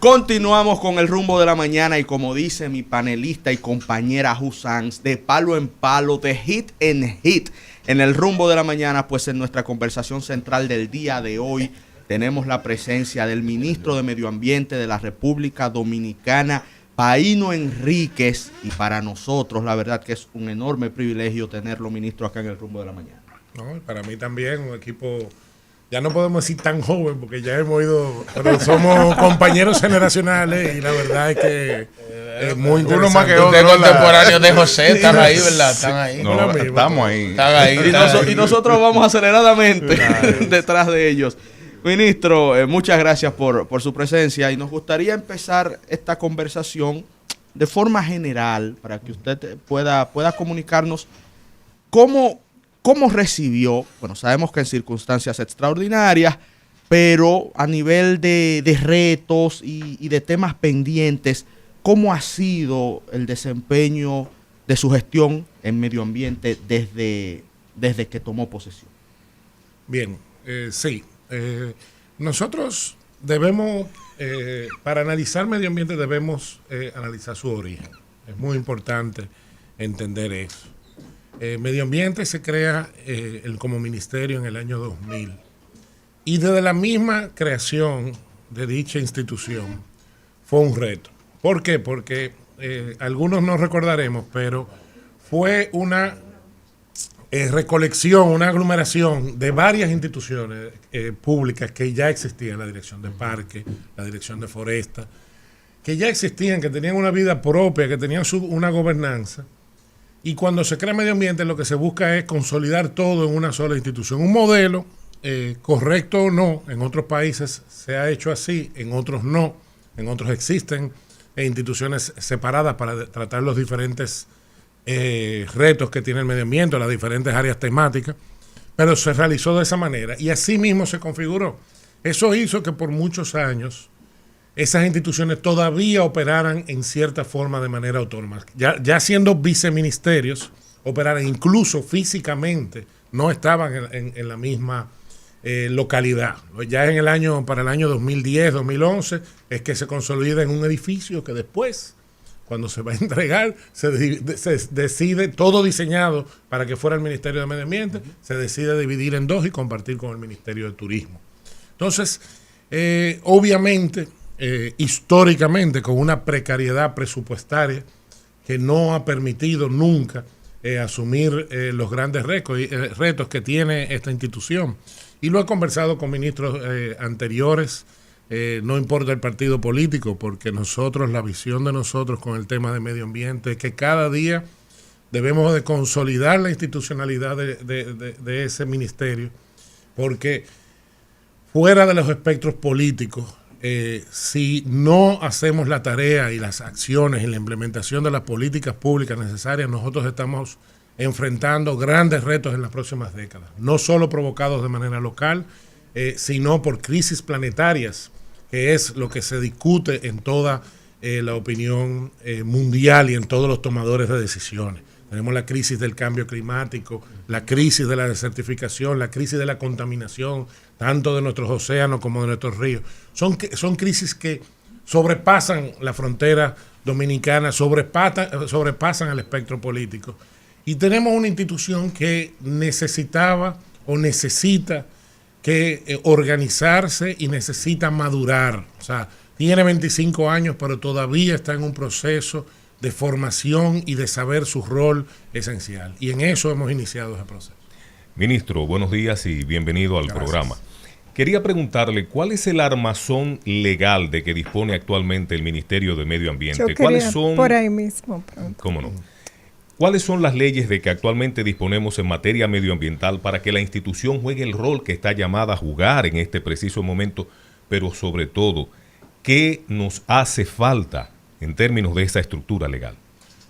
Continuamos con el rumbo de la mañana y como dice mi panelista y compañera Husans, de palo en palo, de hit en hit, en el rumbo de la mañana, pues en nuestra conversación central del día de hoy tenemos la presencia del ministro de Medio Ambiente de la República Dominicana, Paíno Enríquez, y para nosotros la verdad que es un enorme privilegio tenerlo, ministro, acá en el rumbo de la mañana. No, para mí también, un equipo, ya no podemos decir tan joven porque ya hemos ido, pero somos compañeros generacionales y la verdad es que es muy interesante. Uno más que otro. Ustedes contemporáneos de José están ahí, ¿verdad? Están ahí. No, estamos ahí. Están ahí. Y nosotros vamos aceleradamente detrás de ellos. Ministro, muchas gracias por su presencia y nos gustaría empezar esta conversación de forma general para que usted pueda comunicarnos cómo recibió, bueno, sabemos que en circunstancias extraordinarias, pero a nivel de retos y de temas pendientes, ¿cómo ha sido el desempeño de su gestión en medio ambiente desde que tomó posesión? Bien, sí. Nosotros debemos, para analizar medio ambiente debemos analizar su origen. Es muy importante entender eso. Medio ambiente se crea como ministerio en el año 2000 y desde la misma creación de dicha institución fue un reto. ¿Por qué? Porque algunos no recordaremos, pero fue una recolección, una aglomeración de varias instituciones públicas que ya existían, la Dirección de Parques, la Dirección de Foresta, que ya existían, que tenían una vida propia, que tenían una gobernanza. Y cuando se crea medio ambiente, lo que se busca es consolidar todo en una sola institución. Un modelo, correcto o no, en otros países se ha hecho así, en otros no, en otros existen instituciones separadas para tratar los diferentes retos que tiene el medio ambiente, las diferentes áreas temáticas, pero se realizó de esa manera y así mismo se configuró. Eso hizo que por muchos años esas instituciones todavía operaran en cierta forma de manera autónoma. Ya siendo viceministerios, operaran incluso físicamente, no estaban en la misma localidad. Ya para el año 2010, 2011, es que se consolida en un edificio que después, cuando se va a entregar, se decide, todo diseñado para que fuera el Ministerio de Medio Ambiente, se decide dividir en dos y compartir con el Ministerio de Turismo. Entonces, obviamente, históricamente, con una precariedad presupuestaria que no ha permitido nunca asumir los grandes retos que tiene esta institución. Y lo he conversado con ministros anteriores, no importa el partido político, porque la visión de nosotros con el tema de medio ambiente es que cada día debemos de consolidar la institucionalidad de ese ministerio, porque fuera de los espectros políticos, si no hacemos la tarea y las acciones y la implementación de las políticas públicas necesarias, nosotros estamos enfrentando grandes retos en las próximas décadas, no solo provocados de manera local, sino por crisis planetarias, que es lo que se discute en toda la opinión mundial y en todos los tomadores de decisiones. Tenemos la crisis del cambio climático, la crisis de la desertificación, la crisis de la contaminación, tanto de nuestros océanos como de nuestros ríos. Son crisis que sobrepasan la frontera dominicana, sobrepasan el espectro político. Y tenemos una institución que necesitaba o necesita que organizarse y necesita madurar. O sea, tiene 25 años, pero todavía está en un proceso de formación y de saber su rol esencial. Y en eso hemos iniciado ese proceso. Ministro, buenos días y bienvenido al programa. Quería preguntarle, ¿cuál es el armazón legal de que dispone actualmente el Ministerio de Medio Ambiente? ¿Cuáles son, por ahí mismo? ¿Cómo no? ¿Cuáles son las leyes de que actualmente disponemos en materia medioambiental para que la institución juegue el rol que está llamada a jugar en este preciso momento? Pero sobre todo, ¿qué nos hace falta en términos de esa estructura legal?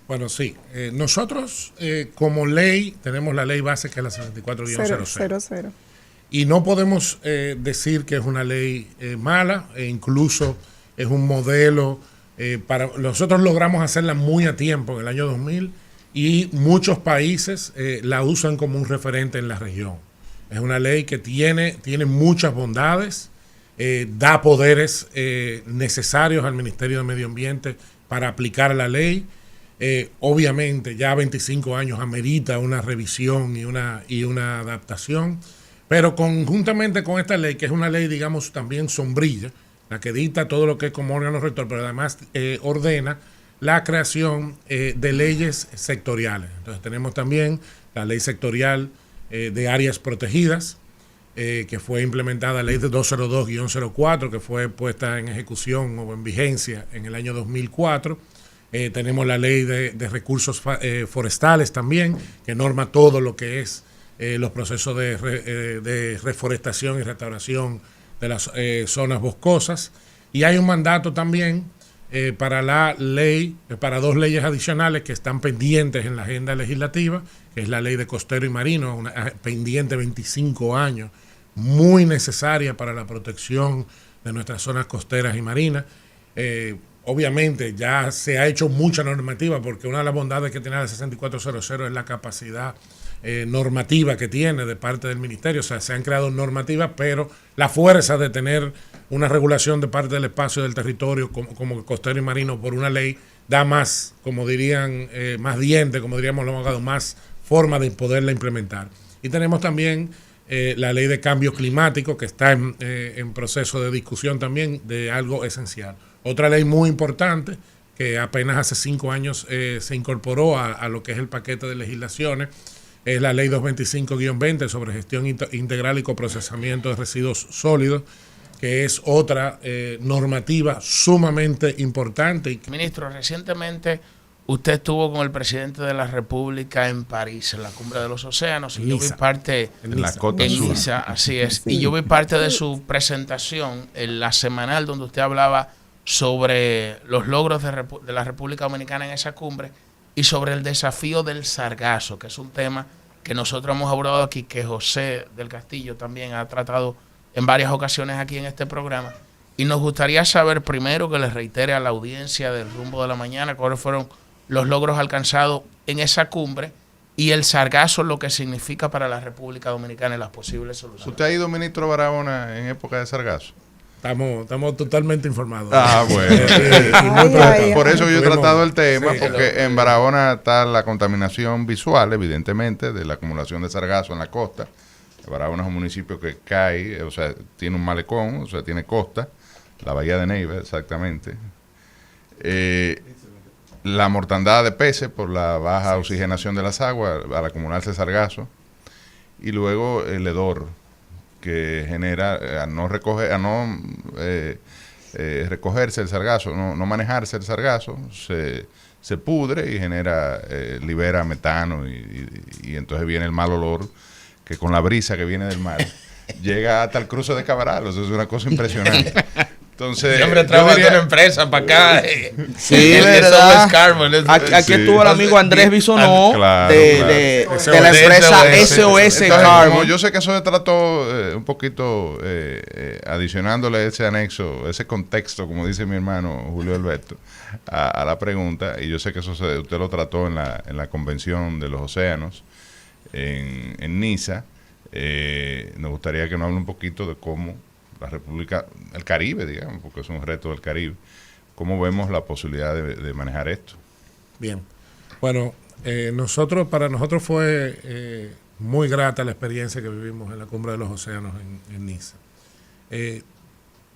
Bueno, sí. Nosotros, como ley, tenemos la ley base que es la 64-00. Y no podemos decir que es una ley mala, e incluso es un modelo. Nosotros logramos hacerla muy a tiempo en el año 2000 y muchos países la usan como un referente en la región. Es una ley que tiene muchas bondades, da poderes necesarios al Ministerio de Medio Ambiente para aplicar la ley. Obviamente ya 25 años amerita una revisión y una adaptación, pero conjuntamente con esta ley, que es una ley, digamos, también sombrilla, la que dicta todo lo que es como órgano rector, pero además ordena la creación de leyes sectoriales. Entonces tenemos también la ley sectorial de áreas protegidas, que fue implementada, la ley de 202-04, que fue puesta en ejecución o en vigencia en el año 2004. Tenemos la ley de recursos forestales también, que norma todo lo que es los procesos de reforestación y restauración de las zonas boscosas. Y hay un mandato también para la ley, para 2 leyes adicionales que están pendientes en la agenda legislativa, que es la ley de costero y marino, pendiente 25 años, muy necesaria para la protección de nuestras zonas costeras y marinas. Obviamente ya se ha hecho mucha normativa, porque una de las bondades que tiene la 6400 es la capacidad normativa que tiene de parte del ministerio. O sea, se han creado normativas, pero la fuerza de tener una regulación de parte del espacio del territorio como costero y marino por una ley da más, como dirían, más dientes, como diríamos los abogados, más forma de poderla implementar. Y tenemos también la ley de cambio climático, que está en proceso de discusión también, de algo esencial. Otra ley muy importante, que apenas hace 5 años se incorporó a lo que es el paquete de legislaciones, es la ley 225-20 sobre gestión integral y coprocesamiento de residuos sólidos, que es otra normativa sumamente importante. Ministro, recientemente usted estuvo con el presidente de la República en París, en la Cumbre de los Océanos, y yo vi parte en la Côte en d'Azur. Niza, así es, y yo vi parte de su presentación en la semanal, donde usted hablaba sobre los logros de la República Dominicana en esa cumbre y sobre el desafío del sargazo, que es un tema que nosotros hemos abordado aquí, que José del Castillo también ha tratado en varias ocasiones aquí en este programa. Y nos gustaría saber primero, que les reitere a la audiencia del Rumbo de la Mañana cuáles fueron los logros alcanzados en esa cumbre y el sargazo, lo que significa para la República Dominicana y las posibles soluciones. ¿Usted ha ido, ministro Barahona, en época de sargazo? Estamos totalmente informados. Bueno. Por eso yo he tratado el tema, porque en Barahona está la contaminación visual, evidentemente, de la acumulación de sargazo en la costa. Barahona es un municipio que cae, o sea, tiene un malecón, o sea, tiene costa, la bahía de Neiva, exactamente. La mortandad de peces por la baja oxigenación de las aguas al acumularse sargazo, y luego el hedor que genera a no recogerse el sargazo, no manejarse el sargazo, se pudre y libera metano, y entonces viene el mal olor que con la brisa que viene del mar llega hasta el cruce de Cabral. Eso es una cosa impresionante. Entonces, siempre trabaja en una empresa para acá. Sí, ¿verdad? Aquí estuvo el amigo Andrés Bisonó de la empresa SOS Carbon. Yo sé que eso se trató un poquito adicionándole ese anexo, ese contexto, como dice mi hermano Julio Alberto, a la pregunta, y yo sé que eso usted lo trató en la Convención de los Océanos en Niza. Nos gustaría que nos hable un poquito de cómo la República, el Caribe, digamos, porque es un reto del Caribe, cómo vemos la posibilidad de manejar esto. Bien, bueno, para nosotros fue muy grata la experiencia que vivimos en la Cumbre de los Océanos en Niza,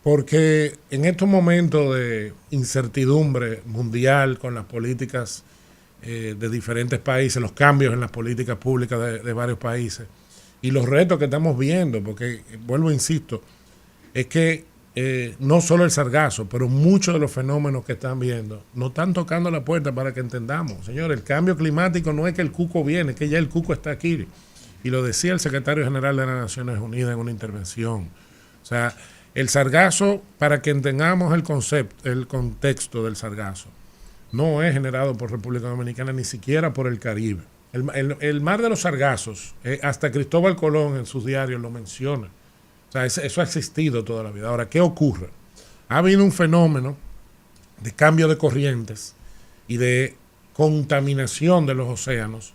porque en estos momentos de incertidumbre mundial con las políticas de diferentes países, los cambios en las políticas públicas de varios países y los retos que estamos viendo, porque vuelvo e insisto, es que no solo el sargazo, pero muchos de los fenómenos que están viendo nos están tocando la puerta para que entendamos. Señores, el cambio climático no es que el cuco viene, es que ya el cuco está aquí. Y lo decía el secretario general de las Naciones Unidas en una intervención. O sea, el sargazo, para que entendamos el contexto del sargazo, no es generado por República Dominicana, ni siquiera por el Caribe. El mar de los sargazos, hasta Cristóbal Colón en sus diarios lo menciona. O sea, eso ha existido toda la vida. Ahora, ¿qué ocurre? Ha habido un fenómeno de cambio de corrientes y de contaminación de los océanos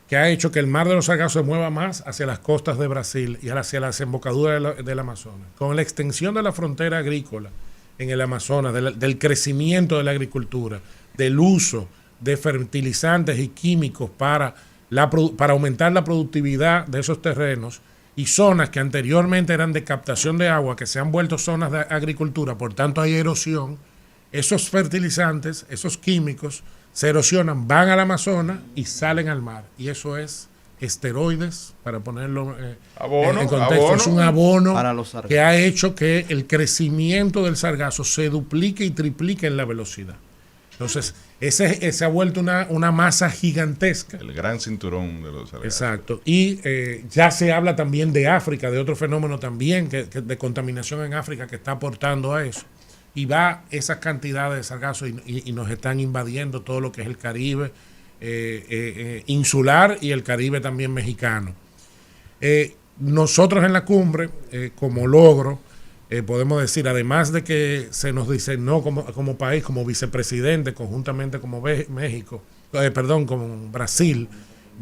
que ha hecho que el mar de los sargazos se mueva más hacia las costas de Brasil y hacia la desembocadura del Amazonas. Con la extensión de la frontera agrícola en el Amazonas, del crecimiento de la agricultura, del uso de fertilizantes y químicos para aumentar la productividad de esos terrenos, y zonas que anteriormente eran de captación de agua, que se han vuelto zonas de agricultura, por tanto hay erosión, esos fertilizantes, esos químicos, se erosionan, van al Amazonas y salen al mar. Y eso es esteroides, para ponerlo en contexto. Es un abono para los sargazos, que ha hecho que el crecimiento del sargazo se duplique y triplique en la velocidad. Entonces, ese ha vuelto una masa gigantesca. El gran cinturón de los sargazos. Exacto. Y ya se habla también de África, de otro fenómeno también de contaminación en África que está aportando a eso. Y va esas cantidades de sargazos y nos están invadiendo todo lo que es el Caribe insular y el Caribe también mexicano. Nosotros en la cumbre, como logro, podemos decir, además de que se nos designó como país, como vicepresidente, conjuntamente como México, como Brasil,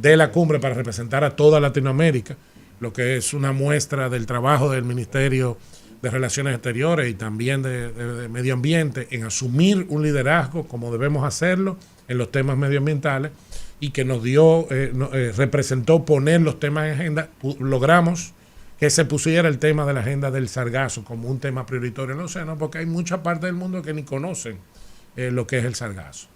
de la cumbre para representar a toda Latinoamérica, lo que es una muestra del trabajo del Ministerio de Relaciones Exteriores y también de Medio Ambiente en asumir un liderazgo como debemos hacerlo en los temas medioambientales, y que nos representó poner los temas en agenda. Logramos que se pusiera el tema de la agenda del sargazo como un tema prioritario en el océano, porque hay mucha parte del mundo que ni conocen lo que es el sargazo.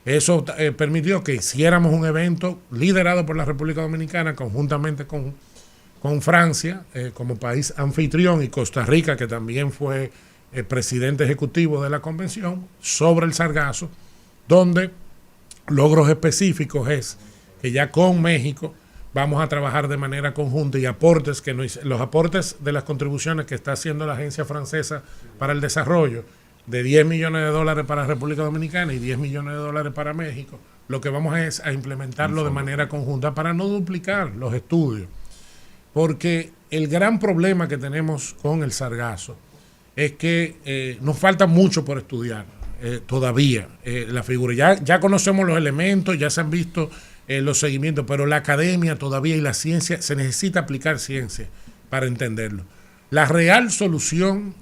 Eso permitió que hiciéramos un evento liderado por la República Dominicana conjuntamente con Francia como país anfitrión, y Costa Rica, que también fue presidente ejecutivo de la convención, sobre el sargazo, donde logros específicos es que ya con México vamos a trabajar de manera conjunta, y los aportes de las contribuciones que está haciendo la Agencia Francesa para el Desarrollo, de $10 millones para la República Dominicana y $10 millones para México, lo que vamos es a implementarlo de manera conjunta para no duplicar los estudios. Porque el gran problema que tenemos con el sargazo es que nos falta mucho por estudiar todavía la figura. Ya conocemos los elementos, ya se han visto los seguimientos, pero la academia todavía y la ciencia, se necesita aplicar ciencia para entenderlo. La real solución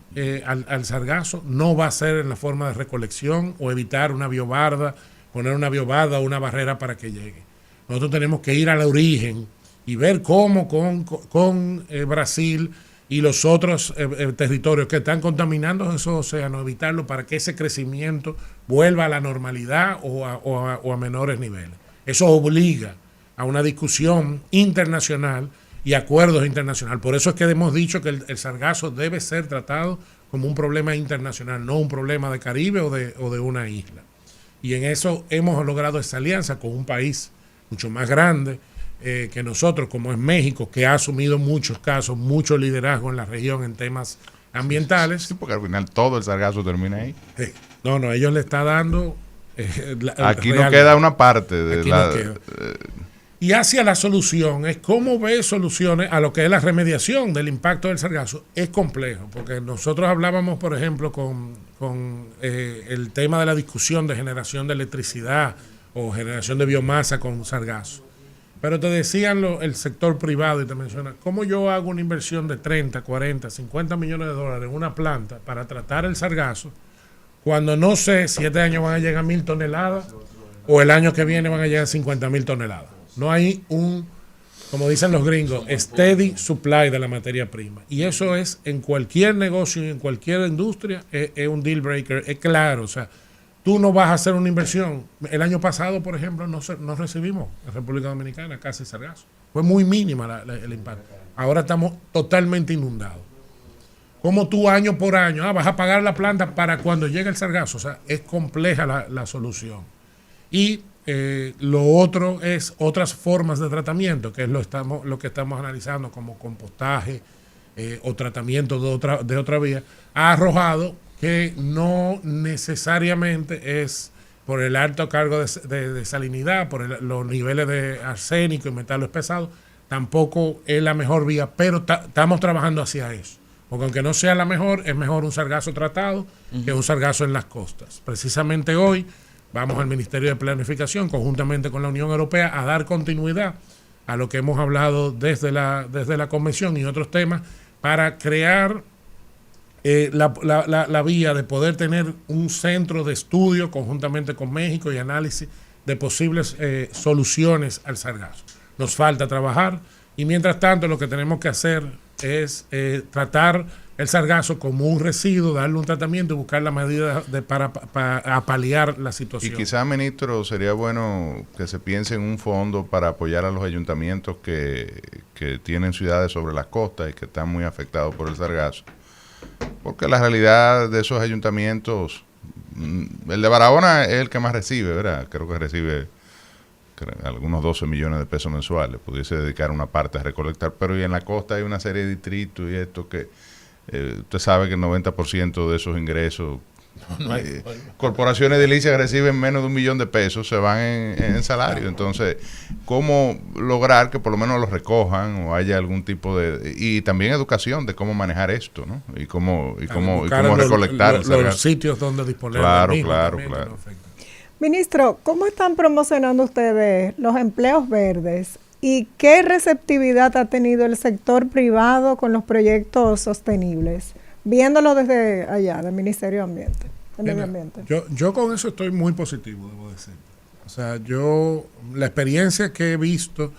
al sargazo no va a ser en la forma de recolección o evitar una biobarda, poner una biobarda o una barrera para que llegue. Nosotros tenemos que ir al origen y ver cómo con Brasil y los otros territorios que están contaminando esos océanos, evitarlo para que ese crecimiento vuelva a la normalidad o a menores niveles. Eso obliga a una discusión internacional y acuerdos internacionales. Por eso es que hemos dicho que el sargazo debe ser tratado como un problema internacional, no un problema de Caribe o de una isla. Y en eso hemos logrado esa alianza con un país mucho más grande que nosotros, como es México, que ha asumido muchos casos, mucho liderazgo en la región en temas ambientales. Sí, porque al final todo el sargazo termina ahí. No, ellos le está dando... aquí no queda una parte de la... Y hacia la solución, es cómo ve soluciones a lo que es la remediación del impacto del sargazo. Es complejo, porque nosotros hablábamos, por ejemplo, con el tema de la discusión de generación de electricidad o generación de biomasa con sargazo. Pero te decían el sector privado, y te mencionan, ¿cómo yo hago una inversión de 30, 40, 50 millones de dólares en una planta para tratar el sargazo cuando no sé si este año van a llegar 1,000 toneladas o el año que viene van a llegar 50,000 toneladas? No hay como dicen los gringos, steady supply de la materia prima. Y eso es en cualquier negocio y en cualquier industria, es un deal breaker, es claro. O sea, tú no vas a hacer una inversión. El año pasado, por ejemplo, no recibimos en República Dominicana casi sargazo. Fue muy mínima el impacto. Ahora estamos totalmente inundados. ¿Cómo tú año por año vas a pagar la planta para cuando llegue el sargazo? O sea, es compleja la solución. Y lo otro es otras formas de tratamiento, que es lo que estamos analizando, como compostaje o tratamiento de otra vía. Ha arrojado que no necesariamente es por el alto cargo de salinidad, por los niveles de arsénico y metales pesados, tampoco es la mejor vía, pero estamos trabajando hacia eso. Porque aunque no sea la mejor, es mejor un sargazo tratado que un sargazo en las costas. Precisamente hoy vamos al Ministerio de Planificación, conjuntamente con la Unión Europea, a dar continuidad a lo que hemos hablado desde la convención y otros temas, para crear la vía de poder tener un centro de estudio conjuntamente con México y análisis de posibles soluciones al sargazo. Nos falta trabajar y mientras tanto lo que tenemos que hacer es tratar el sargazo como un residuo, darle un tratamiento y buscar la medida para paliar la situación. Y quizás, ministro, sería bueno que se piense en un fondo para apoyar a los ayuntamientos que tienen ciudades sobre las costas y que están muy afectados por el sargazo. Porque la realidad de esos ayuntamientos, el de Barahona es el que más recibe, ¿verdad? Creo que recibe algunos 12 millones de pesos mensuales. Pudiese dedicar una parte a recolectar, pero y en la costa hay una serie de distritos y esto que usted sabe que el 90% de esos ingresos, corporaciones edilicias que reciben menos de $1 millón de pesos se van en salario. Entonces, ¿cómo lograr que por lo menos los recojan o haya algún tipo de... Y también educación de cómo manejar esto, ¿no? Y cómo recolectar los sitios donde disponer claro, del mismo claro. Ministro, ¿cómo están promocionando ustedes los empleos verdes? ¿Y qué receptividad ha tenido el sector privado con los proyectos sostenibles? Viéndolo desde allá, del Ministerio de Ambiente, Medio Ambiente. Yo con eso estoy muy positivo, debo decir. O sea, la experiencia que he visto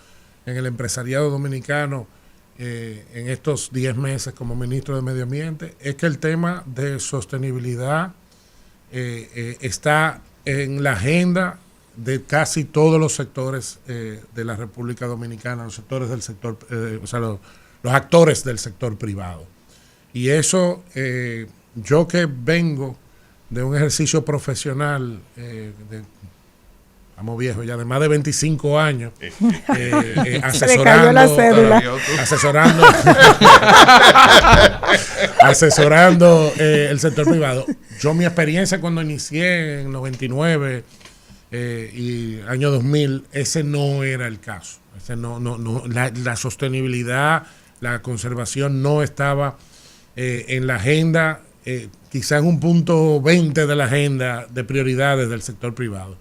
en el empresariado dominicano en estos 10 meses como ministro de Medio Ambiente es que el tema de sostenibilidad está en la agenda de casi todos los sectores de la República Dominicana, los sectores del sector, los actores del sector privado. Y eso, yo que vengo de un ejercicio profesional, estamos viejos ya, de más de 25 años, asesorando el sector privado. Yo mi experiencia cuando inicié en 99 y año 2000, ese no era el caso. La sostenibilidad, la conservación no estaba en la agenda, quizás en un punto 20 de la agenda de prioridades del sector privado.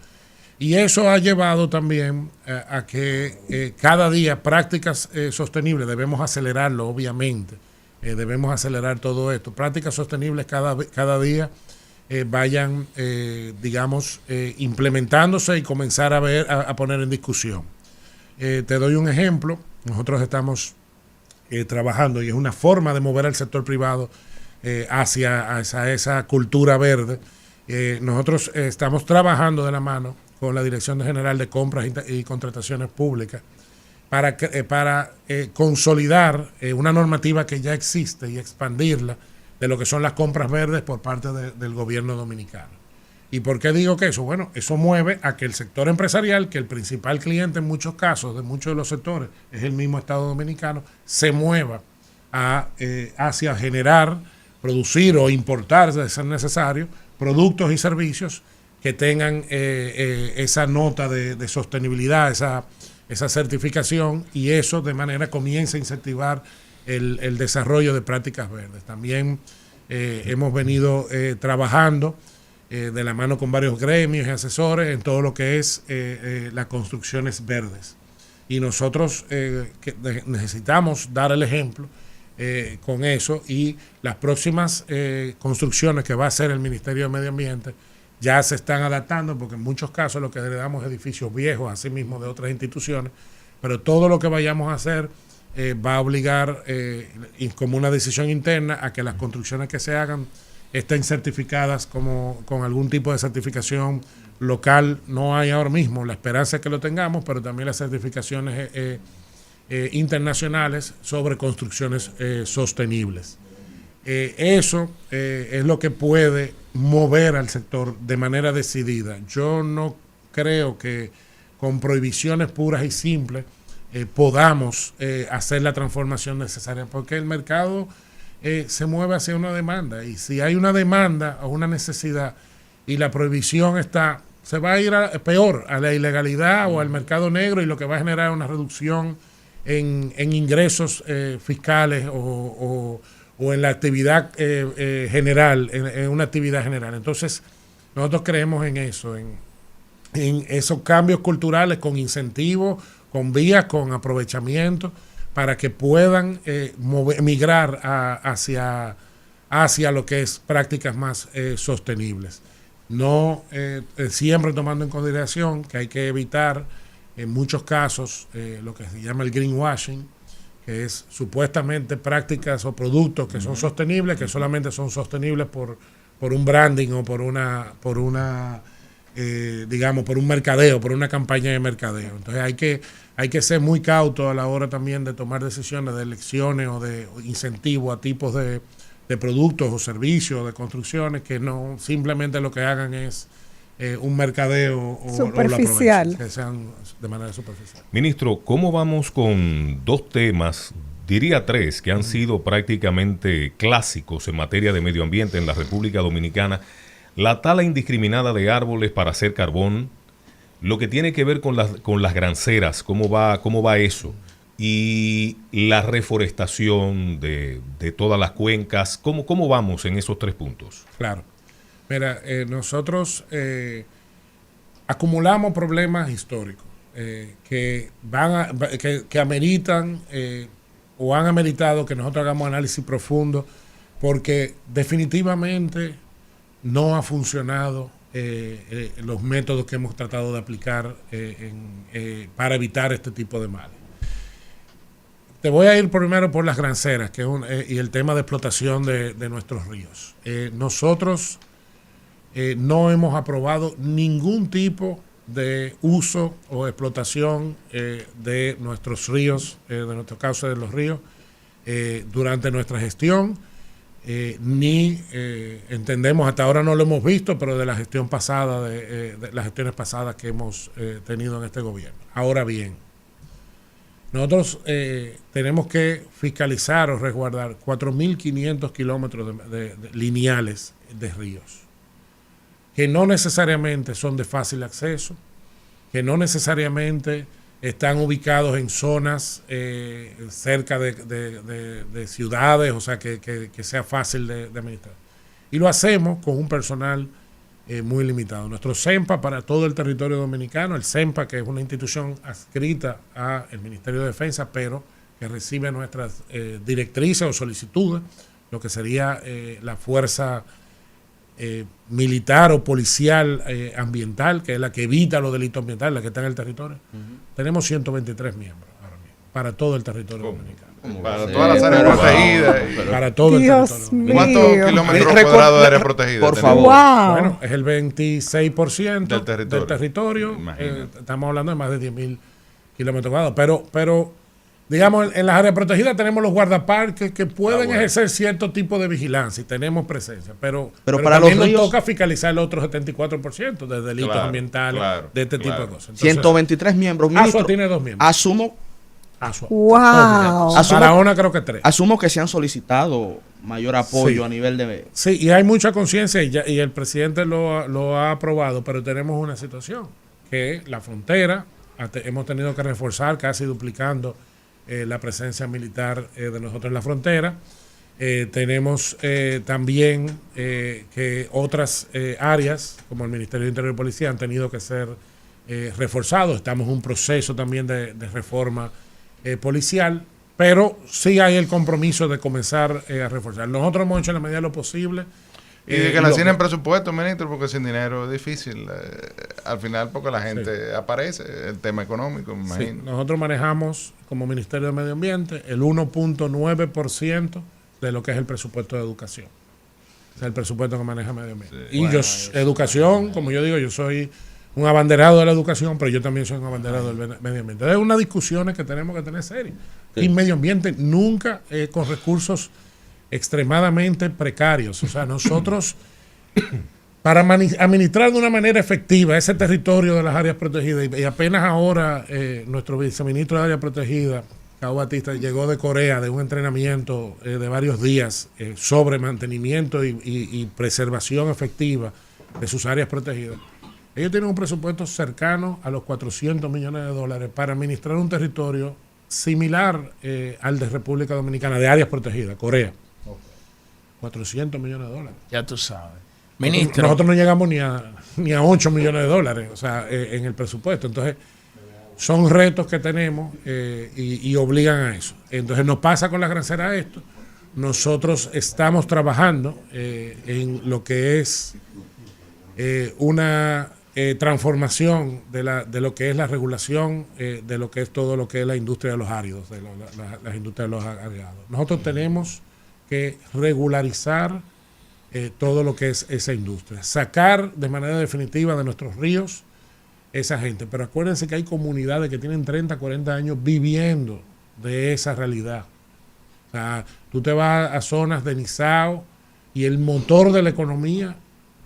Y eso ha llevado también a que cada día prácticas sostenibles, debemos acelerarlo obviamente, debemos acelerar todo esto, prácticas sostenibles cada día vayan, digamos, implementándose y comenzar a poner en discusión. Te doy un ejemplo, nosotros estamos trabajando y es una forma de mover al sector privado hacia esa cultura verde. Nosotros estamos trabajando de la mano con la Dirección General de Compras y Contrataciones Públicas para consolidar una normativa que ya existe y expandirla de lo que son las compras verdes por parte del gobierno dominicano. ¿Y por qué digo que eso? Bueno, eso mueve a que el sector empresarial, que el principal cliente en muchos casos de muchos de los sectores es el mismo Estado dominicano, se mueva hacia generar, producir o importar, de ser necesario, productos y servicios que tengan esa nota de sostenibilidad, esa certificación, y eso de manera comienza a incentivar el desarrollo de prácticas verdes. También hemos venido trabajando de la mano con varios gremios y asesores en todo lo que es las construcciones verdes. Y nosotros necesitamos dar el ejemplo con eso, y las próximas construcciones que va a hacer el Ministerio de Medio Ambiente ya se están adaptando, porque en muchos casos lo que heredamos es edificios viejos, así mismo de otras instituciones, pero todo lo que vayamos a hacer va a obligar, como una decisión interna, a que las construcciones que se hagan estén certificadas con algún tipo de certificación local. No hay ahora mismo, la esperanza es que lo tengamos, pero también las certificaciones internacionales sobre construcciones sostenibles. Eso es lo que puede mover al sector de manera decidida. Yo no creo que con prohibiciones puras y simples podamos hacer la transformación necesaria, porque el mercado se mueve hacia una demanda, y si hay una demanda o una necesidad y la prohibición está, se va a ir peor a la ilegalidad o al mercado negro, y lo que va a generar una reducción en ingresos fiscales o en la actividad general, en una actividad general. Entonces, nosotros creemos en eso, en esos cambios culturales con incentivos con vías, con aprovechamiento, para que puedan migrar hacia lo que es prácticas más sostenibles. No siempre tomando en consideración que hay que evitar en muchos casos lo que se llama el greenwashing, que es supuestamente prácticas o productos que son sostenibles, que solamente son sostenibles por un branding o por un mercadeo, por una campaña de mercadeo. Entonces hay que ser muy cauto a la hora también de tomar decisiones de elecciones o de incentivo a tipos de productos o servicios, de construcciones, que no simplemente lo que hagan es un mercadeo superficial, o que sean de manera superficial. Ministro, ¿cómo vamos con dos temas, diría tres, que han sido prácticamente clásicos en materia de medio ambiente en la República Dominicana? La tala indiscriminada de árboles para hacer carbón, lo que tiene que ver con las granceras, cómo va eso, y la reforestación de todas las cuencas, ¿cómo vamos en esos tres puntos? Claro. Mira, nosotros acumulamos problemas históricos que ameritan o han ameritado que nosotros hagamos análisis profundo, porque definitivamente no ha funcionado los métodos que hemos tratado de aplicar para evitar este tipo de males. Te voy a ir primero por las granceras y el tema de explotación de nuestros ríos. Nosotros no hemos aprobado ningún tipo de uso o explotación de nuestros ríos, de nuestro cauce de los ríos, durante nuestra gestión, ni entendemos, hasta ahora no lo hemos visto, pero de la gestión pasada, de las gestiones pasadas que hemos tenido en este gobierno. Ahora bien, nosotros tenemos que fiscalizar o resguardar 4.500 kilómetros lineales de ríos, que no necesariamente son de fácil acceso, que no necesariamente están ubicados en zonas cerca de ciudades, o sea, que sea fácil de administrar. Y lo hacemos con un personal muy limitado. Nuestro CEMPA para todo el territorio dominicano, el CEMPA, que es una institución adscrita al Ministerio de Defensa, pero que recibe nuestras directrices o solicitudes, lo que sería la fuerza militar o policial ambiental, que es la que evita los delitos ambientales, la que está en el territorio. Tenemos 123 miembros ahora mismo, para todo el territorio dominicano. Para todas las áreas protegidas. Para todo Dios el territorio. ¿Cuántos kilómetros cuadrados de área protegida? Por tenemos? favor. Wow. Bueno, es el 26% Del territorio. Estamos hablando de más de 10.000 kilómetros cuadrados. Pero digamos, en las áreas protegidas tenemos los guardaparques que pueden ejercer cierto tipo de vigilancia y tenemos presencia. Pero para también los ríos nos toca fiscalizar el otro 74% de delitos ambientales, de este tipo de cosas. Entonces, 123 miembros. Ministro, Asua tiene 2 miembros. Asumo Wow. Barahona creo que 3. Asumo que se han solicitado mayor apoyo Sí. a nivel de... Sí, y hay mucha conciencia y el presidente lo ha aprobado, pero tenemos una situación, que la frontera, hemos tenido que reforzar, casi duplicando la presencia militar de nosotros en la frontera. Tenemos también que otras áreas, como el Ministerio de Interior y Policía, han tenido que ser reforzados. Estamos en un proceso también de reforma policial, pero sí hay el compromiso de comenzar a reforzar. Nosotros hemos hecho en la medida de lo posible. Y de que la tienen presupuesto, ministro, porque sin dinero es difícil. Al final, porque la gente aparece, el tema económico, me imagino. Sí, nosotros manejamos como Ministerio de Medio Ambiente el 1.9% de lo que es el presupuesto de educación. O sea, el presupuesto que maneja Medio Ambiente. Sí. Y bueno, educación, como yo digo, yo soy un abanderado de la educación, pero yo también soy un abanderado del medio ambiente. Es unas discusiones que tenemos que tener serias. Sí. Y medio ambiente nunca con recursos extremadamente precarios. O sea, nosotros, para administrar de una manera efectiva ese territorio de las áreas protegidas, y apenas ahora nuestro viceministro de Área Protegida, Cao Batista, llegó de Corea de un entrenamiento de varios días sobre mantenimiento y preservación efectiva de sus áreas protegidas. Ellos tienen un presupuesto cercano a los $400 millones para administrar un territorio similar al de República Dominicana, de áreas protegidas, Corea. $400 millones. Ya tú sabes. Ministro. Nosotros no llegamos ni a $8 millones, o sea, en el presupuesto. Entonces, son retos que tenemos y obligan a eso. Entonces nos pasa con la grancera esto. Nosotros estamos trabajando en lo que es una transformación de lo que es la regulación de lo que es todo lo que es la industria de los áridos, de la industria de los agregados. Nosotros tenemos que regularizar todo lo que es esa industria, sacar de manera definitiva de nuestros ríos esa gente. Pero acuérdense que hay comunidades que tienen 30, 40 años viviendo de esa realidad. O sea, tú te vas a zonas de Nizao y el motor de la economía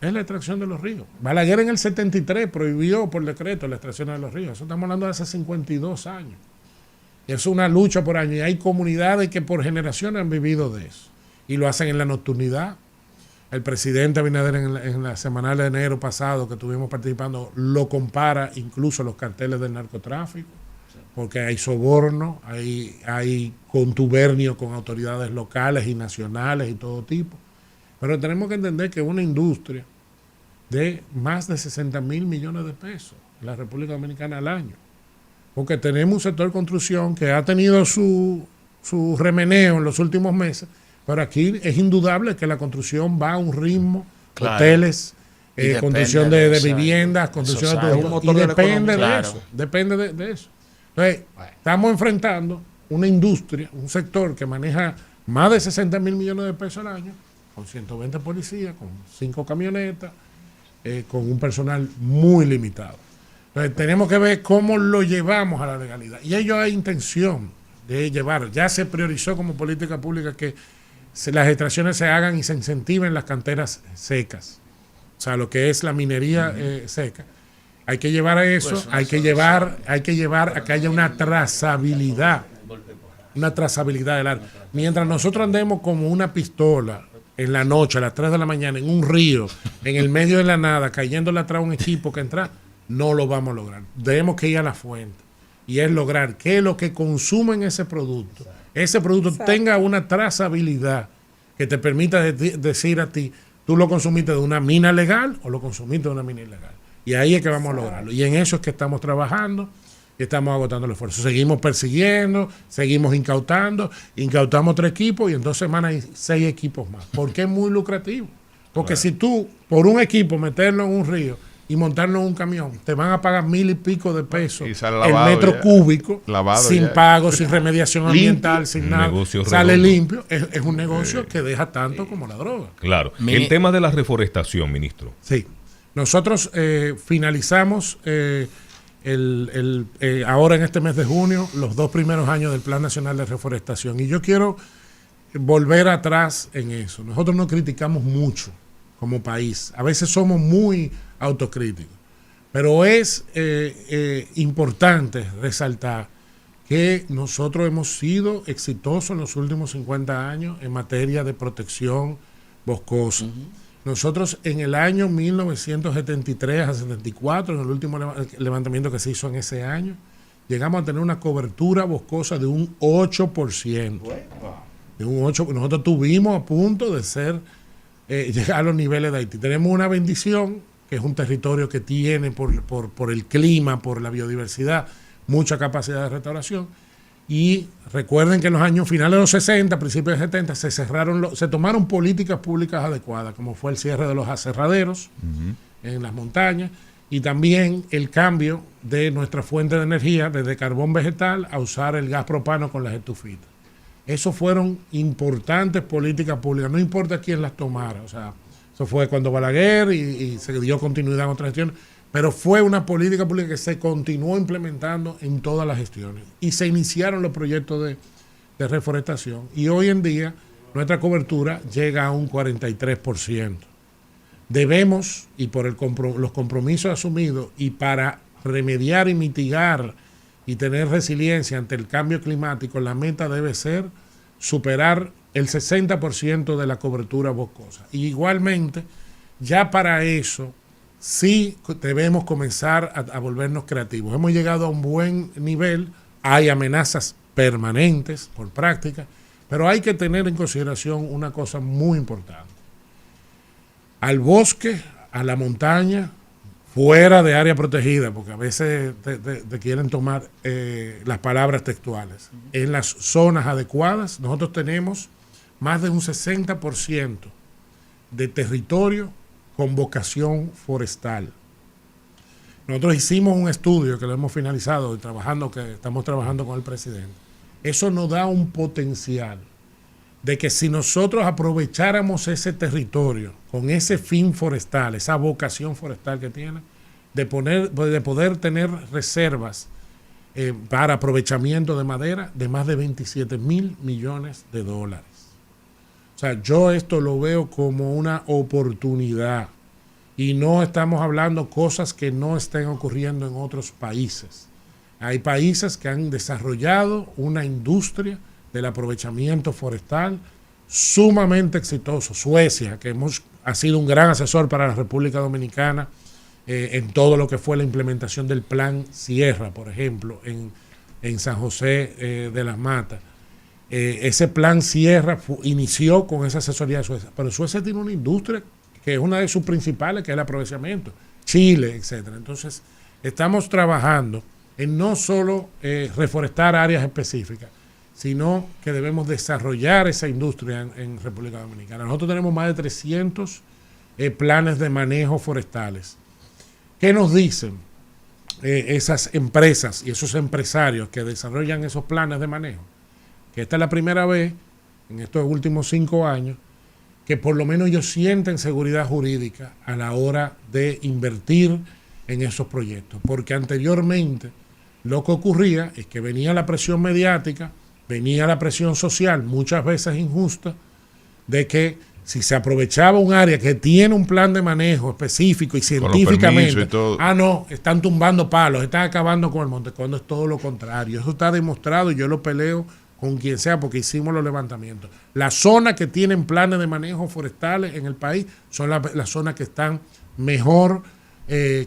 es la extracción de los ríos. Balaguer en el 73 prohibió por decreto la extracción de los ríos. Eso estamos hablando de hace 52 años. Y es una lucha por años. Y hay comunidades que por generaciones han vivido de eso. Y lo hacen en la nocturnidad. El presidente Abinader en la semanal de enero pasado que estuvimos participando lo compara incluso a los carteles del narcotráfico, porque hay soborno, hay contubernio con autoridades locales y nacionales y todo tipo. Pero tenemos que entender que una industria de más de 60,000 millones de pesos en la República Dominicana al año, porque tenemos un sector de construcción que ha tenido su remeneo en los últimos meses, pero aquí es indudable que la construcción va a un ritmo, claro, hoteles, construcción de viviendas, construcción de todo, y depende de eso, depende de eso. Entonces, estamos enfrentando una industria, un sector que maneja más de 60,000 millones de pesos al año, con 120 policías, con 5 camionetas, con un personal muy limitado. Entonces, tenemos que ver cómo lo llevamos a la legalidad. Y ello hay intención de llevar. Ya se priorizó como política pública que las extracciones se hagan y se incentiven las canteras secas. O sea, lo que es la minería seca. Hay que llevar a eso, pues hay que llevar a que haya una trazabilidad del arte. Mientras nosotros andemos como una pistola en la noche, a las 3 de la mañana, en un río, en el medio de la nada, cayéndole atrás a un equipo que entra, no lo vamos a lograr. Tenemos que ir a la fuente. Y es lograr que lo que consumen ese producto tenga una trazabilidad que te permita decir a ti, tú lo consumiste de una mina legal o lo consumiste de una mina ilegal. Y ahí es que vamos a lograrlo. Y en eso es que estamos trabajando y estamos agotando el esfuerzo. Seguimos persiguiendo, seguimos incautamos 3 equipos y en 2 semanas hay 6 equipos más. Porque es muy lucrativo. Porque claro, si tú, por un equipo, meterlo en un río y montarlo en un camión, te van a pagar 1,000 y pico de pesos el metro cúbico, sin pago, sin remediación ambiental, sin nada. Sale limpio. Es un negocio que deja tanto como la droga. Claro. El tema de la reforestación, ministro. Sí. Nosotros finalizamos ahora en este mes de junio los 2 primeros años del Plan Nacional de Reforestación. Y yo quiero volver atrás en eso. Nosotros nos criticamos mucho como país. A veces somos muy autocríticos. Pero es importante resaltar que nosotros hemos sido exitosos en los últimos 50 años en materia de protección boscosa. Nosotros en el año 1973 a 74, en el último levantamiento que se hizo en ese año, llegamos a tener una cobertura boscosa de un 8%. De un 8%. Nosotros estuvimos a punto de llegar a los niveles de Haití. Tenemos una bendición, que es un territorio que tiene por el clima, por la biodiversidad, mucha capacidad de restauración. Y recuerden que en los años finales de los 60, principios de 70, se tomaron políticas públicas adecuadas, como fue el cierre de los aserraderos en las montañas y también el cambio de nuestra fuente de energía desde carbón vegetal a usar el gas propano con las estufitas. Esos fueron importantes políticas públicas, no importa quién las tomara. O sea, eso fue cuando Balaguer y se dio continuidad en otras gestiones. Pero fue una política pública que se continuó implementando en todas las gestiones. Y se iniciaron los proyectos de reforestación. Y hoy en día nuestra cobertura llega a un 43%. Debemos, y por los compromisos asumidos, y para remediar y mitigar y tener resiliencia ante el cambio climático, la meta debe ser superar el 60% de la cobertura boscosa. Y igualmente, ya para eso, sí debemos comenzar a volvernos creativos. Hemos llegado a un buen nivel, hay amenazas permanentes por práctica, pero hay que tener en consideración una cosa muy importante. Al bosque, a la montaña, fuera de área protegida, porque a veces te quieren tomar las palabras textuales. En las zonas adecuadas, nosotros tenemos más de un 60% de territorio con vocación forestal. Nosotros hicimos un estudio que lo hemos finalizado que estamos trabajando con el presidente. Eso nos da un potencial de que si nosotros aprovecháramos ese territorio con ese fin forestal, esa vocación forestal que tiene, de poder tener reservas para aprovechamiento de madera de más de 27,000 millones de dólares. O sea, yo esto lo veo como una oportunidad y no estamos hablando cosas que no estén ocurriendo en otros países. Hay países que han desarrollado una industria del aprovechamiento forestal sumamente exitoso. Suecia, que ha sido un gran asesor para la República Dominicana en todo lo que fue la implementación del Plan Sierra, por ejemplo, en San José de las Matas. Ese Plan Sierra inició con esa asesoría de Suecia, pero Suecia tiene una industria que es una de sus principales, que es el aprovechamiento, Chile, etcétera. Entonces, estamos trabajando en no solo reforestar áreas específicas, sino que debemos desarrollar esa industria en República Dominicana. Nosotros tenemos más de 300 planes de manejo forestales. ¿Qué nos dicen esas empresas y esos empresarios que desarrollan esos planes de manejo? Que esta es la primera vez en estos últimos 5 años que por lo menos ellos sienten seguridad jurídica a la hora de invertir en esos proyectos. Porque anteriormente lo que ocurría es que venía la presión mediática, venía la presión social, muchas veces injusta, de que si se aprovechaba un área que tiene un plan de manejo específico y científicamente, no, están tumbando palos, están acabando con el monte, cuando es todo lo contrario. Eso está demostrado y yo lo peleo con quien sea porque hicimos los levantamientos. Las zonas que tienen planes de manejo forestales en el país son las zonas que están mejor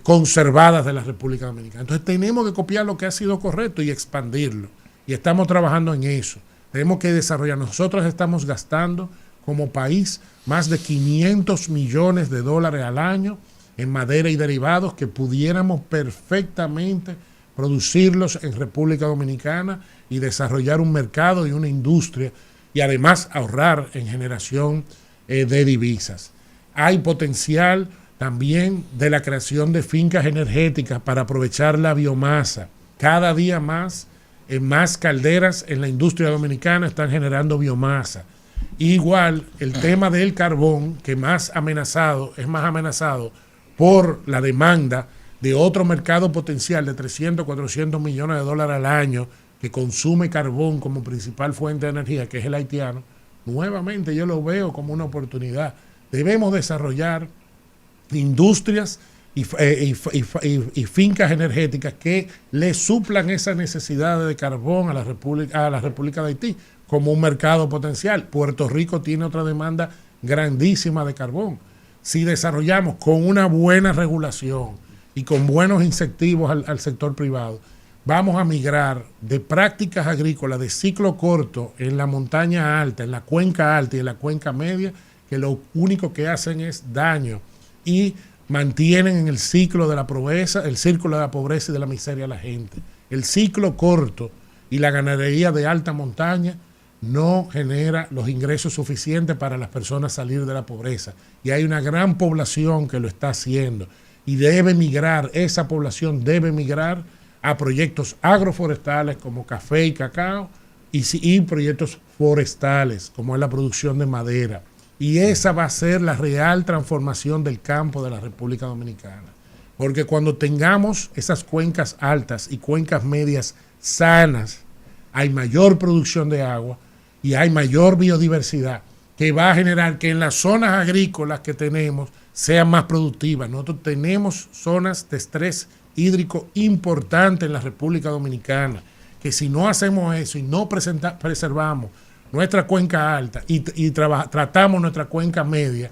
conservadas de la República Dominicana. Entonces tenemos que copiar lo que ha sido correcto y expandirlo. Y estamos trabajando en eso. Tenemos que desarrollar. Nosotros estamos gastando como país más de 500 millones de dólares al año en madera y derivados que pudiéramos perfectamente producirlos en República Dominicana y desarrollar un mercado y una industria y además ahorrar en generación de divisas. Hay potencial también de la creación de fincas energéticas para aprovechar la biomasa. Cada día más calderas en la industria dominicana están generando biomasa. Igual el tema del carbón, que es más amenazado por la demanda de otro mercado potencial de 300, 400 millones de dólares al año que consume carbón como principal fuente de energía, que es el haitiano. Nuevamente yo lo veo como una oportunidad. Debemos desarrollar industrias y fincas energéticas que le suplan esas necesidades de carbón a la República de Haití como un mercado potencial. Puerto Rico tiene otra demanda grandísima de carbón. Si desarrollamos con una buena regulación y con buenos incentivos al sector privado, vamos a migrar de prácticas agrícolas de ciclo corto en la montaña alta, en la cuenca alta y en la cuenca media, que lo único que hacen es daño y mantienen en el ciclo de la pobreza, el círculo de la pobreza y de la miseria a la gente. El ciclo corto y la ganadería de alta montaña no genera los ingresos suficientes para las personas salir de la pobreza. Y hay una gran población que lo está haciendo. Y debe migrar, esa población debe migrar a proyectos agroforestales como café y cacao y proyectos forestales como es la producción de madera. Y esa va a ser la real transformación del campo de la República Dominicana. Porque cuando tengamos esas cuencas altas y cuencas medias sanas, hay mayor producción de agua y hay mayor biodiversidad que va a generar que en las zonas agrícolas que tenemos sean más productivas. Nosotros tenemos zonas de estrés hídrico importante en la República Dominicana, que si no hacemos eso y no preservamos nuestra cuenca alta y tratamos nuestra cuenca media,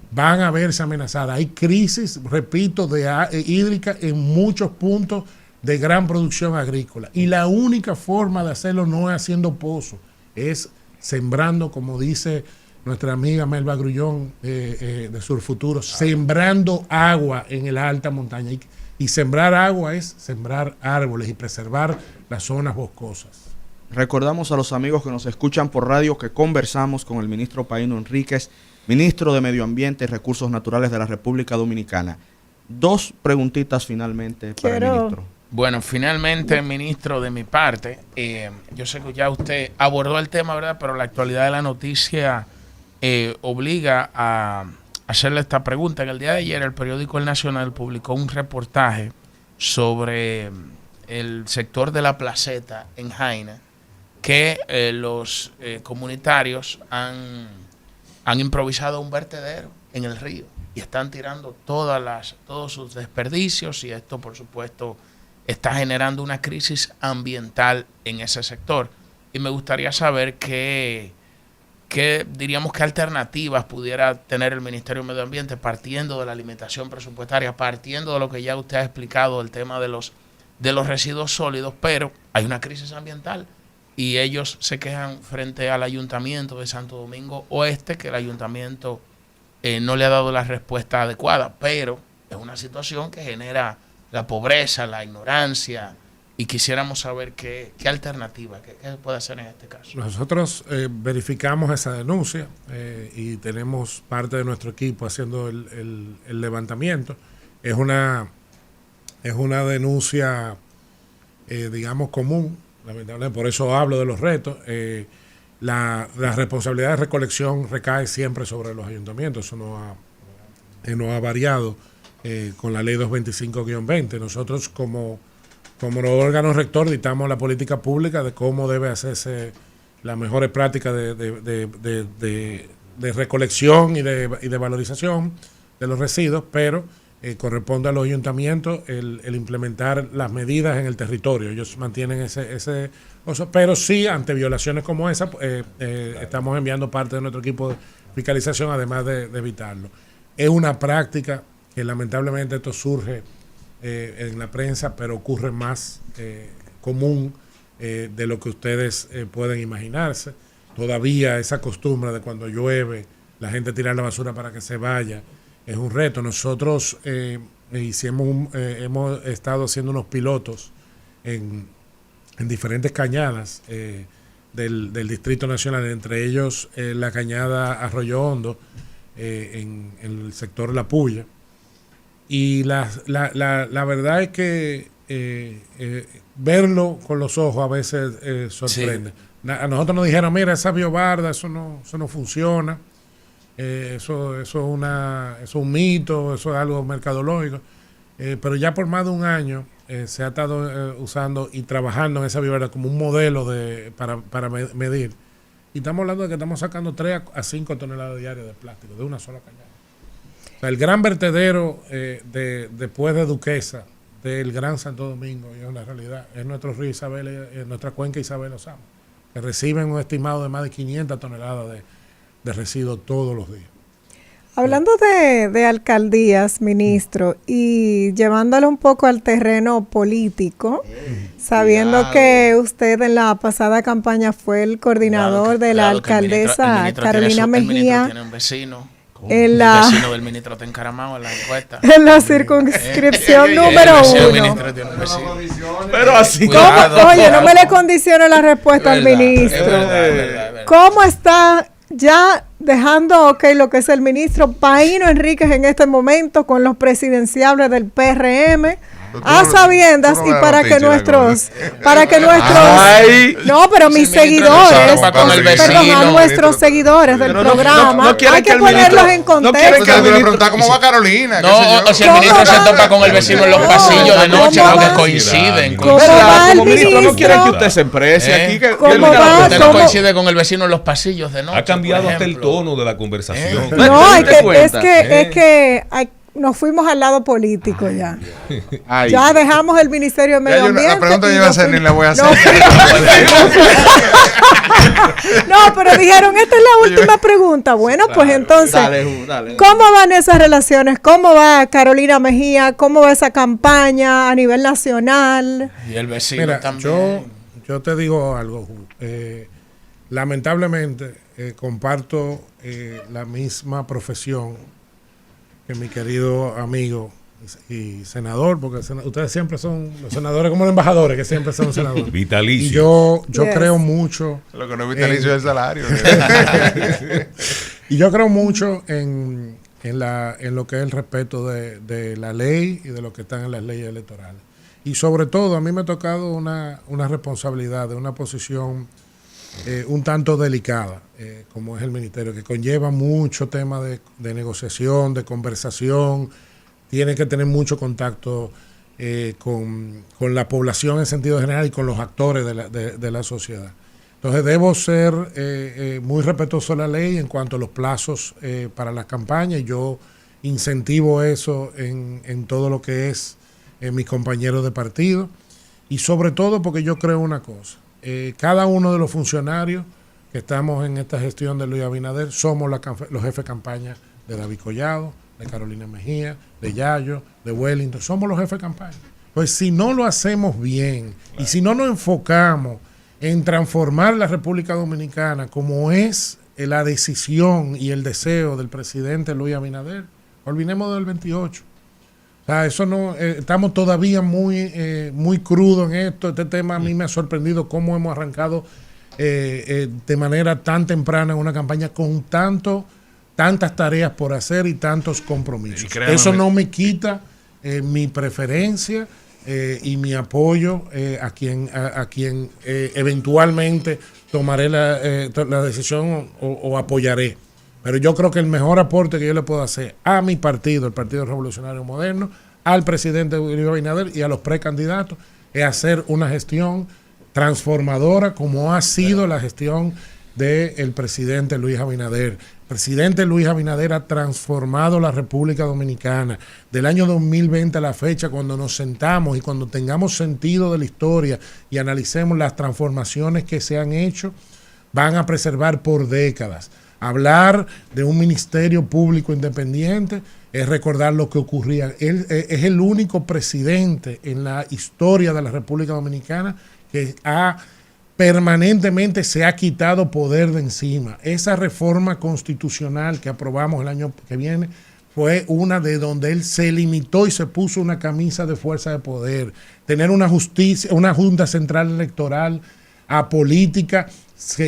van a verse amenazadas. Hay crisis, repito, hídrica en muchos puntos de gran producción agrícola. Y la única forma de hacerlo no es haciendo pozos, es sembrando, como dice nuestra amiga Melba Grullón de Surfuturo, sembrando agua en la alta montaña. Y sembrar agua es sembrar árboles y preservar las zonas boscosas. Recordamos a los amigos que nos escuchan por radio que conversamos con el ministro Paíno Enríquez, ministro de Medio Ambiente y Recursos Naturales de la República Dominicana. 2 preguntitas finalmente para el ministro. Bueno, finalmente, ministro, de mi parte, yo sé que ya usted abordó el tema, ¿verdad? Pero la actualidad de la noticia obliga a hacerle esta pregunta. En el día de ayer, el periódico El Nacional publicó un reportaje sobre el sector de la Placeta en Jaina, que los comunitarios han improvisado un vertedero en el río y están tirando todos sus desperdicios, y esto, por supuesto, está generando una crisis ambiental en ese sector. Y me gustaría saber qué diríamos que alternativas pudiera tener el Ministerio de Medio Ambiente, partiendo de la limitación presupuestaria, partiendo de lo que ya usted ha explicado, el tema de los residuos sólidos, pero hay una crisis ambiental y ellos se quejan frente al Ayuntamiento de Santo Domingo Oeste, que el Ayuntamiento no le ha dado la respuesta adecuada, pero es una situación que genera la pobreza, la ignorancia, y quisiéramos saber qué alternativa, qué se puede hacer en este caso. Nosotros verificamos esa denuncia y tenemos parte de nuestro equipo haciendo el levantamiento. Es una denuncia, digamos, común, lamentablemente, por eso hablo de los retos. La responsabilidad de recolección recae siempre sobre los ayuntamientos, eso no ha variado con la ley 225-20. Nosotros como órgano rector dictamos la política pública de cómo debe hacerse las mejores prácticas de recolección y de valorización de los residuos, pero corresponde a los ayuntamientos el implementar las medidas en el territorio. Ellos mantienen ese pero sí, ante violaciones como esa, estamos enviando parte de nuestro equipo de fiscalización, además de evitarlo. Es una práctica que lamentablemente esto surge en la prensa, pero ocurre más común de lo que ustedes pueden imaginarse. Todavía esa costumbre de cuando llueve la gente tirar la basura para que se vaya es un reto. Nosotros hemos estado haciendo unos pilotos en diferentes cañadas del Distrito Nacional, entre ellos la cañada Arroyo Hondo en el sector La Puya. Y la verdad es que verlo con los ojos a veces sorprende. Sí. A nosotros nos dijeron, mira, esa biobarda, eso no funciona, eso es un mito, eso es algo mercadológico. Pero ya por más de un año se ha estado usando y trabajando en esa biobarda como un modelo para medir. Y estamos hablando de que estamos sacando 3 a 5 toneladas diarias de plástico de una sola cañada. O sea, el gran vertedero después de Duquesa del Gran Santo Domingo, y en la realidad es nuestro río Isabel, nuestra cuenca Isabel Osama, que reciben un estimado de más de 500 toneladas de residuos todos los días. Hablando de alcaldías, ministro, y llevándolo un poco al terreno político, sabiendo que usted en la pasada campaña fue el coordinador de la alcaldesa Carolina Mejía. Tiene un vecino. El vecino del ministro está encaramado en la encuesta. En la circunscripción número 1. Pero así. Oye, no me le condicione la respuesta al ministro. Verdad. ¿Cómo está ya dejando lo que es el ministro Paíno Enríquez en este momento con los presidenciables del PRM? A sabiendas y para que nuestros no, pero mis seguidores, perdón, a nuestros seguidores del programa, hay que ponerlos en contexto. No quieren preguntar cómo va Carolina. O si el ministro se topa con el vecino en los pasillos de noche, que coinciden. Como ministro no quieren que usted se emprese aquí. Usted no coincide con el vecino en los pasilos de noche. Ha cambiado hasta el tono de la conversación. No, es que nos fuimos al lado político ya. Ay. Ya dejamos el Ministerio de Medio Ambiente. La pregunta yo iba a hacer ni la voy a hacer. No, pero dijeron, esta es la última pregunta. Bueno, pues entonces, dale. ¿Cómo van esas relaciones? ¿Cómo va Carolina Mejía? ¿Cómo va esa campaña a nivel nacional? Y el vecino también. Yo te digo algo, lamentablemente comparto la misma profesión que mi querido amigo y senador, porque ustedes siempre son los senadores como los embajadores, que siempre son senadores. Vitalicio. Y yo creo mucho. Lo que no es vitalicio es el salario. Y yo creo mucho en lo que es el respeto de la ley y de lo que están en las leyes electorales. Y sobre todo, a mí me ha tocado una responsabilidad de una posición un tanto delicada, como es el ministerio, que conlleva mucho tema de negociación, de conversación. Tiene que tener mucho contacto con la población en sentido general y con los actores de la sociedad. Entonces debo ser muy respetuoso de la ley en cuanto a los plazos para las campañas. Yo incentivo eso en todo lo que es mis compañeros de partido, y sobre todo porque yo creo una cosa: cada uno de los funcionarios que estamos en esta gestión de Luis Abinader somos los jefes de campaña de David Collado, de Carolina Mejía, de Yayo, de Wellington. Somos los jefes de campaña. Pues si no lo hacemos bien, y si no nos enfocamos en transformar la República Dominicana como es la decisión y el deseo del presidente Luis Abinader, olvidemos del 28. O sea, eso no, estamos todavía muy crudos en esto. Este tema a mí me ha sorprendido cómo hemos arrancado de manera tan temprana en una campaña con tantas tareas por hacer y tantos compromisos. Eso no me quita mi preferencia y mi apoyo a quien eventualmente tomaré la decisión o apoyaré. Pero yo creo que el mejor aporte que yo le puedo hacer a mi partido, el Partido Revolucionario Moderno, al presidente Luis Abinader y a los precandidatos, es hacer una gestión transformadora como ha sido la gestión del presidente Luis Abinader. El presidente Luis Abinader ha transformado la República Dominicana. Del año 2020 a la fecha, cuando nos sentamos y cuando tengamos sentido de la historia y analicemos las transformaciones que se han hecho, van a preservar por décadas. Hablar de un ministerio público independiente es recordar lo que ocurría. Él es el único presidente en la historia de la República Dominicana que permanentemente se ha quitado poder de encima. Esa reforma constitucional que aprobamos el año que viene fue una de donde él se limitó y se puso una camisa de fuerza de poder. Tener una Junta Central Electoral apolítica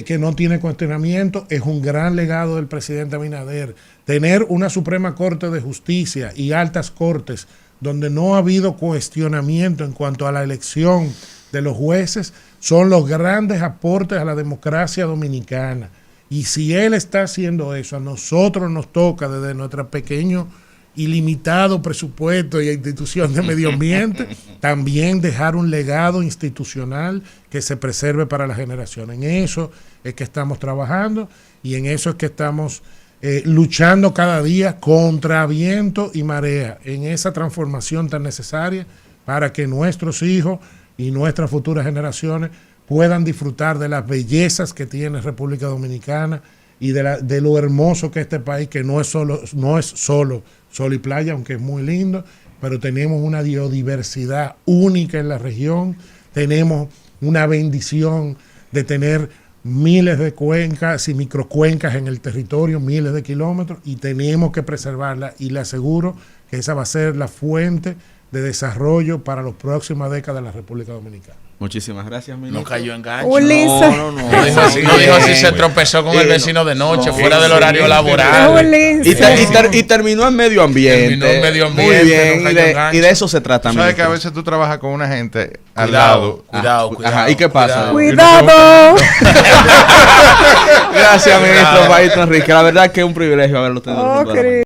que no tiene cuestionamiento es un gran legado del presidente Abinader. Tener una Suprema Corte de Justicia y altas cortes donde no ha habido cuestionamiento en cuanto a la elección de los jueces son los grandes aportes a la democracia dominicana. Y si él está haciendo eso, a nosotros nos toca desde nuestro pequeño y limitado presupuesto y institución de medio ambiente, también dejar un legado institucional que se preserve para la generación. En eso es que estamos trabajando y en eso es que estamos luchando cada día contra viento y marea, en esa transformación tan necesaria para que nuestros hijos y nuestras futuras generaciones puedan disfrutar de las bellezas que tiene República Dominicana y de lo hermoso que es este país, que no es solo sol y playa, aunque es muy lindo, pero tenemos una biodiversidad única en la región, tenemos una bendición de tener miles de cuencas y microcuencas en el territorio, miles de kilómetros, y tenemos que preservarla, y le aseguro que esa va a ser la fuente de desarrollo para las próximas décadas de la República Dominicana. Muchísimas gracias, ministro. No cayó en gancho. No. No dijo si se tropezó con el vecino de noche, fuera del horario laboral. Y terminó en medio ambiente. Muy bien, y de eso se trata. Sabes ministro. que a veces tú trabajas con una gente al lado. Cuidado. Ajá, ¿y qué pasa? ¡Cuidado! Gracias, ministro Paito Enrique. La verdad que es un privilegio haberlo tenido.